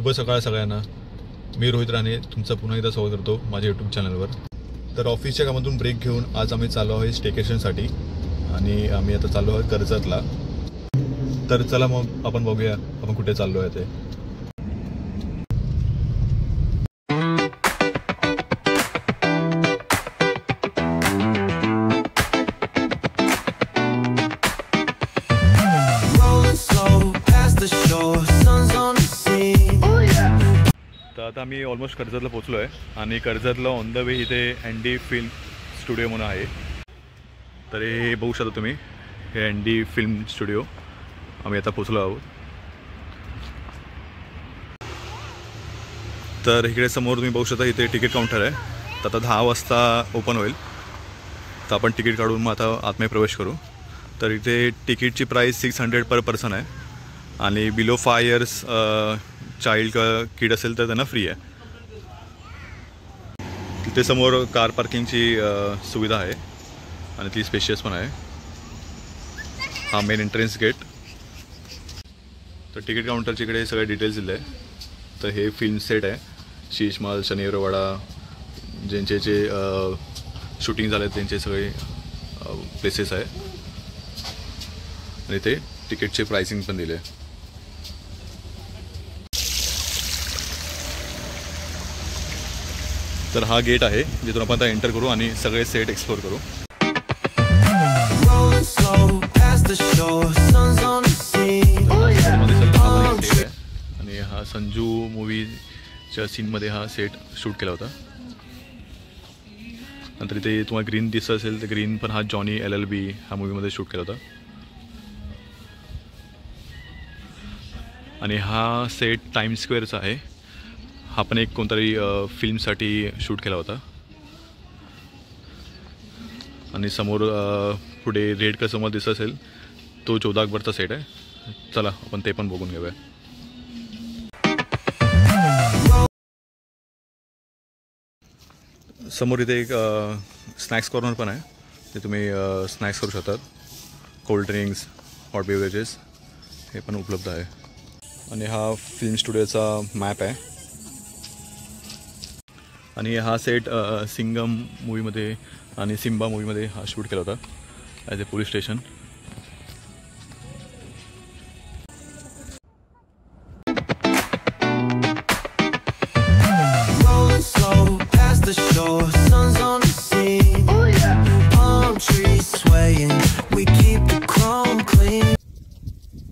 शुभ सकाळ सगळ्यांना. मी रोहित राणे तुमचं पुन्हा एकदा स्वागत करतो माझ्या यूट्यूब चॅनलवर. तर ऑफिसच्या कामातून ब्रेक घेऊन आज आम्ही चाललो आहे स्टेकेशनसाठी आणि आम्ही आता चाललो आहे कर्जतला. तर चला मग आपण बघूया आपण कुठे चाललो आहे ते. तर आता आम्ही ऑलमोस्ट कर्जतला पोचलो आहे आणि कर्जतला ऑन द वे इथे एनडी फिल्म स्टुडिओ म्हणून आहे. तर हे बघू शकता तुम्ही, हे एनडी फिल्म स्टुडिओ आम्ही आता पोचलो आहोत. तर इकडे समोर तुम्ही बघू शकता इथे तिकीट काउंटर आहे. तर आता 10 वाजता ओपन होईल. तर आपण तिकीट काढून मग आता आतमध्ये प्रवेश करू. तर इथे तिकीटची प्राईस 600 पर पर्सन आहे आणि बिलो 5 इयर्स चाइल्ड किड असेल तर त्यांना फ्री आहे. तिथे समोर कार पार्किंगची सुविधा आहे आणि ती स्पेशियस पण आहे. हा मेन एंट्रन्स गेट. तर तिकीट काउंटरच्या इकडे सगळे डिटेल्स दिले आहे. तर हे फिल्म सेट आहे. शीशमहल, शनिवारवाडा, ज्यांचे जे शूटिंग झाले त्यांचे सगळे प्लेसेस आहे आणि ते तिकीटचे प्राइसिंग पण दिले. तर हा गेट आहे जिथून आपण आता एंटर करू आणि सगळे सेट एक्सप्लोर करू. आणि हा संजू मूवीच्या सीनमध्ये हा सेट शूट केला होता. नंतर इथे तुम्हाला ग्रीन दिसत असेल तर ग्रीन पण हा जॉनी LLB ह्या मूवीमध्ये शूट केला होता. आणि हा सेट टाइम्स स्क्वेअरचा आहे. हा पण एक कोणतरी फिल्मसाठी शूट केला होता. आणि समोर पुढे रेड कलर समोर दिसत असेल तो 14 अकबरचा सेट आहे. चला आपण ते पण बघून घेऊया. समोर इथे एक स्नॅक्स कॉर्नर पण आहे. ते तुम्ही स्नॅक्स करू शकतात. कोल्ड ड्रिंक्स, हॉट बेवरेजेस हे पण उपलब्ध आहे. आणि हा फिल्म स्टुडिओचा मॅप आहे. आणि हा सेट सिंगम मूवीमध्ये आणि सिम्बा मूवीमध्ये हा शूट केला होता ॲज ए पोलीस स्टेशन.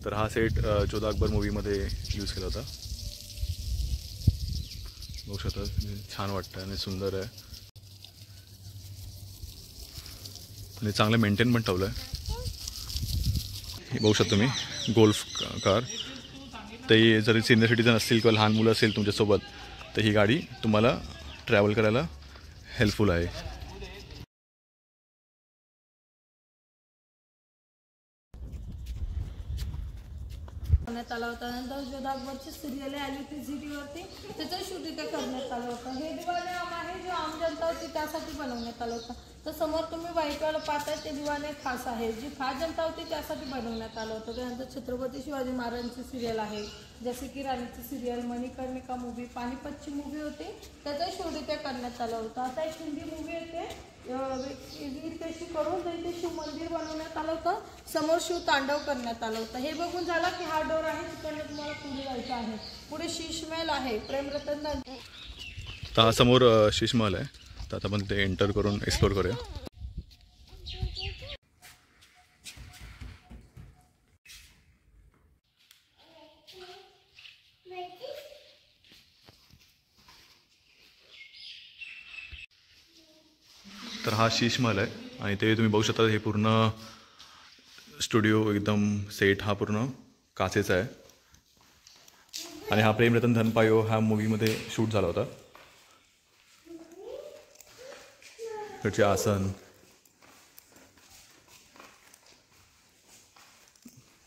तर हा सेट 14 अकबर मूवीमध्ये यूज केला होता. बघू शकता छान वाटतं आणि सुंदर आहे आणि चांगलं मेंटेन पण ठेवलं आहे. हे बघू शकता तुम्ही गोल्फ कार. ते जरी सिनियर सिटीजन असतील किंवा लहान मुलं असेल तुमच्यासोबत तर ही गाडी तुम्हाला ट्रॅव्हल करायला हेल्पफुल आहे. करण्यात आला होता. नंतर 14 अकबरची सिरियल आली होती ZTVवरती, त्याचं शूट इथे करण्यात आलं होतं. हे दिवाळी आहे जो आम जनता होती त्यासाठी बनवण्यात आलं होतं. तर समोर तुम्ही व्हाईटवाला पाहताय ते दिवाणे खास आहे, जी खास जनता होती त्यासाठी बनवण्यात आलं होतं. त्यानंतर छत्रपती शिवाजी महाराजांची सिरियल आहे, जसे की राणीची सिरियल, मणिकर्णिका मूवी, पानिपतची मूवी होती, त्याचं शूट इथे करण्यात आलं होतं. आता एक हिंदी मूवी येते इथे करून इथे शिव मंदिर बनवण्यात आलं होतं. समोर शिव तांडव करण्यात आलं होतं. हे बघून झालं की हा डोर आहे, तिकडनं तुम्हाला पुढे जायचं आहे. पुढे शीशमहल आहे, प्रेमरतन. तर हा समोर शीशमहल आहे. तर आता आपण ते एंटर करून एक्सप्लोर करूया. तर हा शीशमहल आहे आणि ते तुम्ही बघू शकता हे पूर्ण स्टुडिओ एकदम सेट हा पूर्ण काचेचा आहे. आणि हा प्रेम रतन धन पायो ह्या मूवीमध्ये शूट झाला होता. त्याचे आसन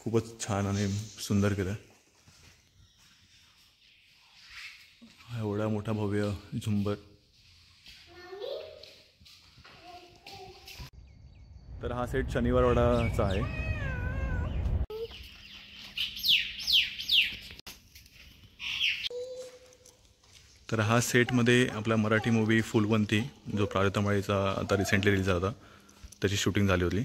खूपच छान आणि सुंदर केलं. एवढा मोठा भव्य झुंबर. तर हा सेट शनिवारवाडाचा आहे. तर हा सेटमध्ये आपला मराठी मूवी फुलवंती जो प्राजक्ता माळीचा आता रिसेंटली रिलीज झाला होता त्याची शूटिंग झाली होती.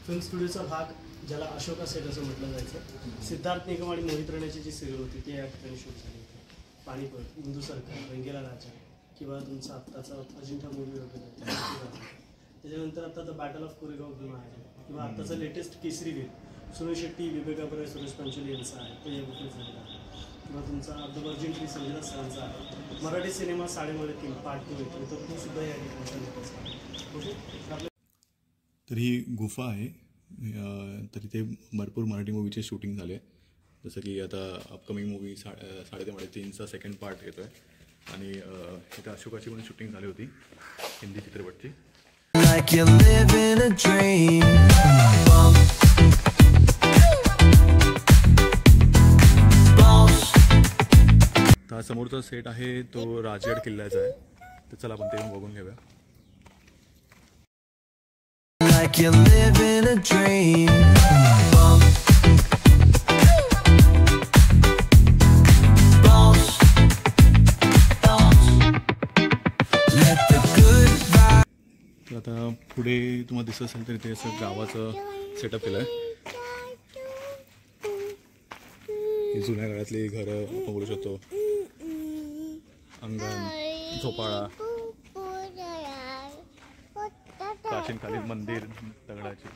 फिल्म स्टुडिओचा भाग ज्याला अशोका सेट असं म्हटलं जायचं. सिद्धार्थ निगम आणि मोहित रण्याची जी सिरियल होती ती या ठिकाणी शूट झाली होती. पाणीपत, हिंदू सरकार, रंगीला राजा किंवा तुमचा आत्ताचा अजिंठा मूवी वगैरे. त्याच्यानंतर आता the battle of Koregaon Bhima आहे किंवा आत्ताचा लेटेस्ट केसरी वीर सुनील शेट्टी, विवेका बराय, सुरेश पंचोली यांचा आहे तो या बुकिंग झालेला आहे. किंवा तुमचा द वर्जिन ट्री संजना सरांचा आहे. मराठी सिनेमा 3.5 पार्ट 2 येतो तर तो सुद्धा या ठिकाणी. तर ही गुफा आहे. तर इथे भरपूर मराठी मूवीचे शूटिंग झाले. जसं की आता अपकमिंग मूवी 3.5चा सेकंड पार्ट येतो आहे. आणि इथे अशोकाची पण शूटिंग झाली होती हिंदी चित्रपटची. तर हा समोरचा सेट आहे तो राजगड किल्ल्याचा आहे. तर चला आपण ते बघून घेऊया. Like you're living a dream. तर आता पुढे तुम्हाला दिसत असेल तर इथे असं गावाचं सेटअप केलं आहे. ही जुन्या काळातली घरं आपण बघू शकतो. अंगण, झोपाळा, प्राचीन कालीन मंदिर दगडाची.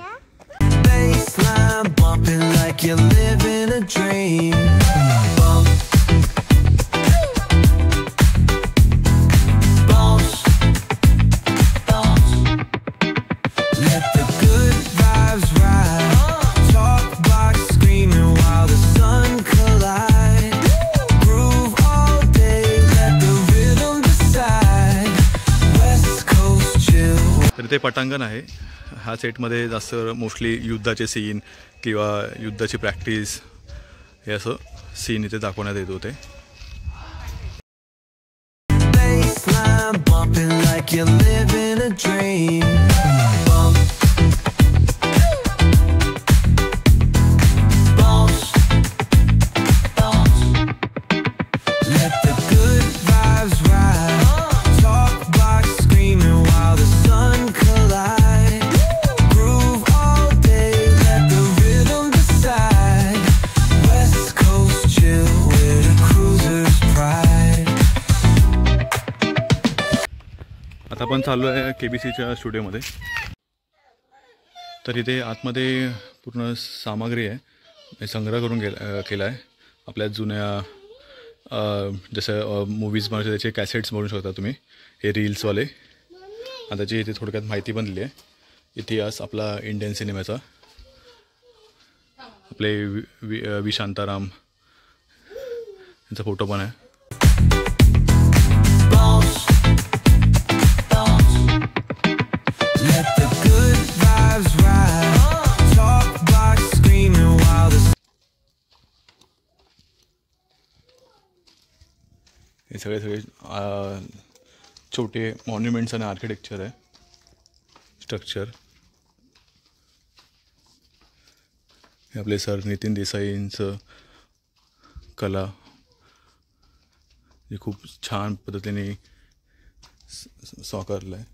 तर ते पटांगण आहे. ह्या सेटमध्ये जास्त मोस्टली युद्धाचे सीन किंवा युद्धाची प्रॅक्टिस हे असं सीन इथे दाखवण्यात येत होते. आता आपण चाललो आहे KBCच्या स्टुडिओमध्ये. तर इथे आतमध्ये पूर्ण सामग्री आहे, संग्रह करून केला आहे. आपल्या जुन्या जसं मूवीज बनवते त्याचे कॅसेट्स बनवू शकता तुम्ही. हे रील्सवाले. आणि त्याची इथे थोडक्यात माहिती पण दिली आहे. इतिहास आपला इंडियन सिनेमाचा. आपले वी शांताराम यांचा फोटो पण आहे. हे सगळे छोटे मॉन्युमेंट्स आणि आर्किटेक्चर आहे. स्ट्रक्चर हे आपले सर नितीन देसाईंचं कला जे खूप छान पद्धतीने साकारलं आहे.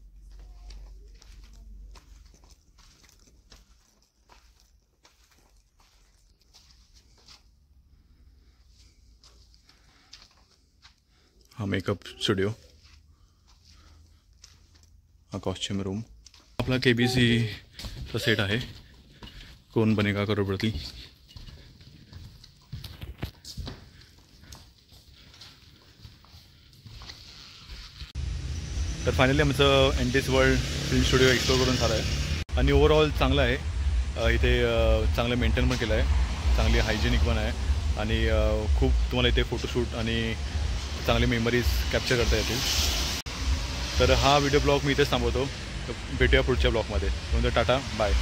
हा मेकअप स्टुडिओ, हा कॉस्ट्यूम रूम. आपला KBCचा सेट आहे. कौन बनेगा करोडपती. तर फायनली आमचं NTS world film studio explore करून झालं आहे आणि ओव्हरऑल चांगलं आहे. इथे चांगलं मेंटेन पण केलं आहे, चांगली हायजेनिक पण आहे आणि खूप तुम्हाला इथे फोटोशूट आणि चांगले मेमरीज कॅप्चर करता येतील. तर हा व्हिडिओ ब्लॉग मी इथेच थांबवतो. भेटूया पुढच्या ब्लॉगमध्ये. Tata bye.